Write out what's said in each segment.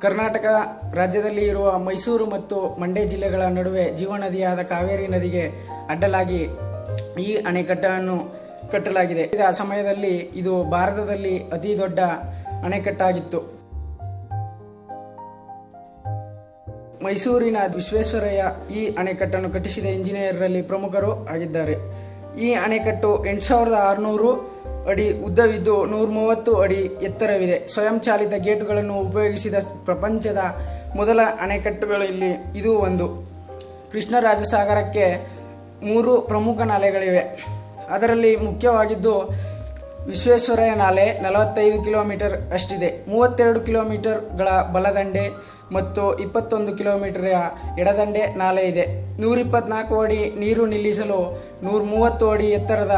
ಕರ್ನಾಟಕ ರಾಜ್ಯದಲ್ಲಿ ಇರುವ ಮೈಸೂರು ಮತ್ತು ಮಂಡ್ಯ ಜಿಲ್ಲೆಗಳ ನಡುವೆ ಜೀವನದಿಯಾದ ಕಾವೇರಿ ನದಿಗೆ ಅಡ್ಡಲಾಗಿ ಈ ಅಣೆಕಟ್ಟನ್ನು ಕಟ್ಟಲಾಗಿದೆ. ಆ ಸಮಯದಲ್ಲಿ ಇದು ಭಾರತದಲ್ಲಿ ಅತಿ ದೊಡ್ಡ ಅಣೆಕಟ್ಟಾಗಿತ್ತು. ಮೈಸೂರಿನ ವಿಶ್ವೇಶ್ವರಯ್ಯ ಈ ಅಣೆಕಟ್ಟನ್ನು ಕಟ್ಟಿಸಿದ ಇಂಜಿನಿಯರ್ರಲ್ಲಿ ಪ್ರಮುಖರು ಆಗಿದ್ದಾರೆ. ಈ ಅಣೆಕಟ್ಟು 8600 ಅಡಿ ಉದ್ದವಿದ್ದು 130 ಅಡಿ ಎತ್ತರವಿದೆ. ಸ್ವಯಂಚಾಲಿತ ಗೇಟುಗಳನ್ನು ಉಪಯೋಗಿಸಿದ ಪ್ರಪಂಚದ ಮೊದಲ ಅಣೆಕಟ್ಟುಗಳಲ್ಲಿ ಇದು ಒಂದು. ಕೃಷ್ಣರಾಜಸಾಗರಕ್ಕೆ 3 ಪ್ರಮುಖ ನಾಲೆಗಳಿವೆ. ಅದರಲ್ಲಿ ಮುಖ್ಯವಾಗಿದ್ದು ವಿಶ್ವೇಶ್ವರಯ್ಯ ನಾಲೆ 45 ಕಿಲೋಮೀಟರ್ ಅಷ್ಟಿದೆ. 32 ಕಿಲೋಮೀಟರ್ಗಳ ಬಲದಂಡೆ ಮತ್ತು 21 ಕಿಲೋಮೀಟರ್ ಎಡದಂಡೆ ನಾಲೆ ಇದೆ. 124 ಅಡಿ ನೀರು ನಿಲ್ಲಿಸಲು 130 ಅಡಿ ಎತ್ತರದ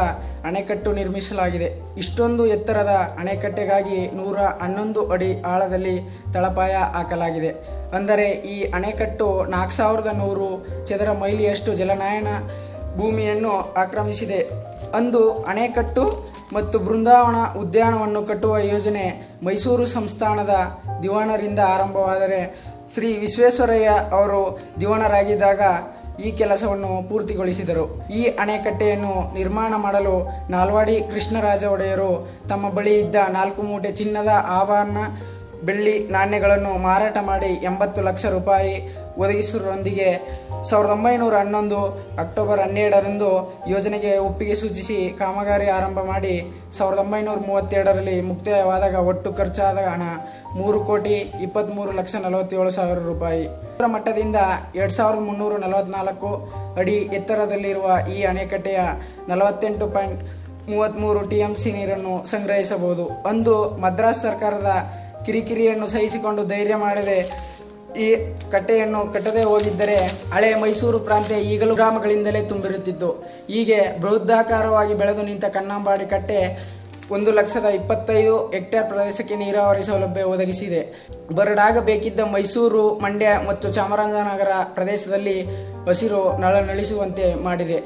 ಅಣೆಕಟ್ಟು ನಿರ್ಮಿಸಲಾಗಿದೆ. ಇಷ್ಟೊಂದು ಎತ್ತರದ ಅಣೆಕಟ್ಟೆಗಾಗಿ 111 ಅಡಿ ಆಳದಲ್ಲಿ ತಳಪಾಯ ಹಾಕಲಾಗಿದೆ. ಅಂದರೆ ಈ ಅಣೆಕಟ್ಟು 4100 ಚದರ ಮೈಲಿಯಷ್ಟು ಜಲನಯನ ಭೂಮಿಯನ್ನು ಆಕ್ರಮಿಸಿದೆ. ಅಂದು ಅಣೆಕಟ್ಟು ಮತ್ತು ಬೃಂದಾವನ ಉದ್ಯಾನವನ್ನು ಕಟ್ಟುವ ಯೋಜನೆ ಮೈಸೂರು ಸಂಸ್ಥಾನದ ದಿವಾನರಿಂದ ಆರಂಭವಾದರೆ ಶ್ರೀ ವಿಶ್ವೇಶ್ವರಯ್ಯ ಅವರು ದಿವಾನರಾಗಿದ್ದಾಗ ಈ ಕೆಲಸವನ್ನು ಪೂರ್ತಿಗೊಳಿಸಿದರು. ಈ ಅಣೆಕಟ್ಟೆಯನ್ನು ನಿರ್ಮಾಣ ಮಾಡಲು ನಾಲ್ವಾಡಿ ಕೃಷ್ಣರಾಜ ಒಡೆಯರು ತಮ್ಮ ಬಳಿ ಇದ್ದ 4 ಮೂಟೆ ಚಿನ್ನದ ಆಭರಣ, ಬೆಳ್ಳಿ ನಾಣ್ಯಗಳನ್ನು ಮಾರಾಟ ಮಾಡಿ 80 ಲಕ್ಷ ರೂಪಾಯಿ ಒದಗಿಸುವುದರೊಂದಿಗೆ 1911 ಅಕ್ಟೋಬರ್ 12ರಂದು ಯೋಜನೆಗೆ ಒಪ್ಪಿಗೆ ಸೂಚಿಸಿ ಕಾಮಗಾರಿ ಆರಂಭ ಮಾಡಿ 1932ರಲ್ಲಿ ಮುಕ್ತಾಯವಾದಾಗ ಒಟ್ಟು ಖರ್ಚಾದ ಹಣ 3,23,47,000 ರೂಪಾಯಿ. ಮಟ್ಟದಿಂದ 2344 ಅಡಿ ಎತ್ತರದಲ್ಲಿರುವ ಈ ಅಣೆಕಟ್ಟೆಯ 48.33 TMC ನೀರನ್ನು ಸಂಗ್ರಹಿಸಬಹುದು. ಅಂದು ಮದ್ರಾಸ್ ಸರ್ಕಾರದ ಕಿರಿಕಿರಿಯನ್ನು ಸಹಿಸಿಕೊಂಡು ಧೈರ್ಯ ಮಾಡದೆ ಈ ಕಟ್ಟೆಯನ್ನು ಕಟ್ಟದೆ ಹೋಗಿದ್ದರೆ ಹಳೆ ಮೈಸೂರು ಪ್ರಾಂತ್ಯ ಈಗಲೂ ಗ್ರಾಮಗಳಿಂದಲೇ ತುಂಬಿರುತ್ತಿತ್ತು. ಹೀಗೆ ಬೃಹದಾಕಾರವಾಗಿ ಬೆಳೆದು ನಿಂತ ಕನ್ನಂಬಾಡಿ ಕಟ್ಟೆ 1,25,000 ಹೆಕ್ಟೇರ್ ಪ್ರದೇಶಕ್ಕೆ ನೀರಾವರಿ ಸೌಲಭ್ಯ ಒದಗಿಸಿದೆ. ಬರಡಾಗಬೇಕಿದ್ದ ಮೈಸೂರು, ಮಂಡ್ಯ ಮತ್ತು ಚಾಮರಾಜನಗರ ಪ್ರದೇಶದಲ್ಲಿ ಹಸಿರು ನಳನಳಿಸುವಂತೆ ಮಾಡಿದೆ.